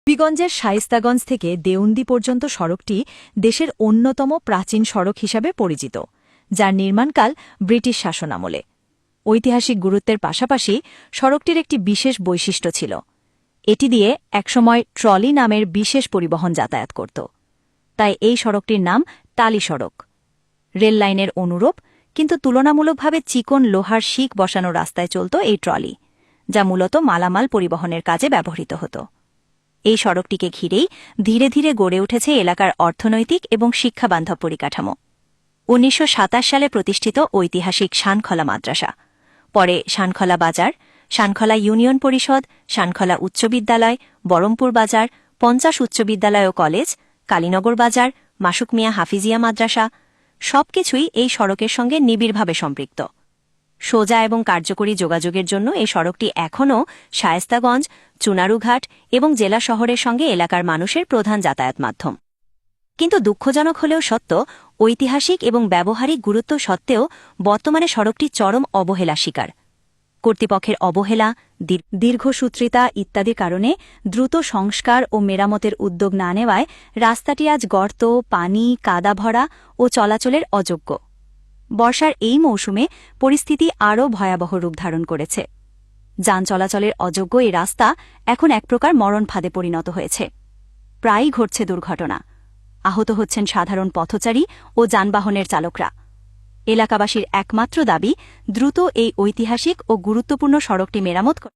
হবিগঞ্জের শায়েস্তাগঞ্জ থেকে দেউন্দি পর্যন্ত সড়কটি দেশের অন্যতম প্রাচীন সড়ক হিসাবে পরিচিত, যার নির্মাণকাল ব্রিটিশ শাসনামলে। ঐতিহাসিক গুরুত্বের পাশাপাশি সড়কটির একটি বিশেষ বৈশিষ্ট্য ছিল। এটি দিয়ে একসময় ট্রলি নামের বিশেষ পরিবহন যাতায়াত করত। তাই এই সড়কটির নাম টালি সড়ক। রেল লাইনের অনুরূপ কিন্তু তুলনামূলকভাবে চিকন লোহার শিক বসানো রাস্তায় চলত এই ট্রলি, যা মূলত মালামাল পরিবহনের কাজে ব্যবহৃত হতো। এই সড়কটিকে ঘিরেই ধীরে ধীরে গড়ে উঠেছে এলাকার অর্থনৈতিক এবং শিক্ষাবান্ধব পরিকাঠামো। ১৯২৭ সালে প্রতিষ্ঠিত ঐতিহাসিক শানখলা মাদ্রাসা, পরে শানখলা বাজার, শানখলা ইউনিয়ন পরিষদ, শানখলা উচ্চ বিদ্যালয়, বরমপুর বাজার, ৫০ উচ্চ বিদ্যালয় ও কলেজ, কালীনগর বাজার, মাসুক মিয়া হাফিজিয়া মাদ্রাসা সবকিছুই এই সড়কের সঙ্গে নিবিড়ভাবে সম্পৃক্ত। সোজা এবং কার্যকরী যোগাযোগের জন্য এই সড়কটি এখনও শায়েস্তাগঞ্জ, চুনারুঘাট এবং জেলা শহরের সঙ্গে এলাকার মানুষের প্রধান যাতায়াত মাধ্যম। কিন্তু দুঃখজনক হলেও সত্য, ঐতিহাসিক এবং ব্যবহারিক গুরুত্ব সত্ত্বেও বর্তমানে সড়কটি চরম অবহেলা শিকার। কর্তৃপক্ষের অবহেলা, দীর্ঘসূত্রিতা ইত্যাদির কারণে দ্রুত সংস্কার ও মেরামতের উদ্যোগ না নেওয়ায় রাস্তাটি আজ গর্ত, পানি, কাদা ভরা ও চলাচলের অযোগ্য। বর্ষার এই মৌসুমে পরিস্থিতি আরও ভয়াবহ রূপ ধারণ করেছে। যান চলাচলের অযোগ্য এই রাস্তা এখন এক প্রকার মরণ ফাঁদে পরিণত হয়েছে। প্রায়ই ঘটছে দুর্ঘটনা, আহত হচ্ছেন সাধারণ পথচারী ও যানবাহনের চালকরা। এলাকাবাসীর একমাত্র দাবি, দ্রুত এই ঐতিহাসিক ও গুরুত্বপূর্ণ সড়কটি মেরামত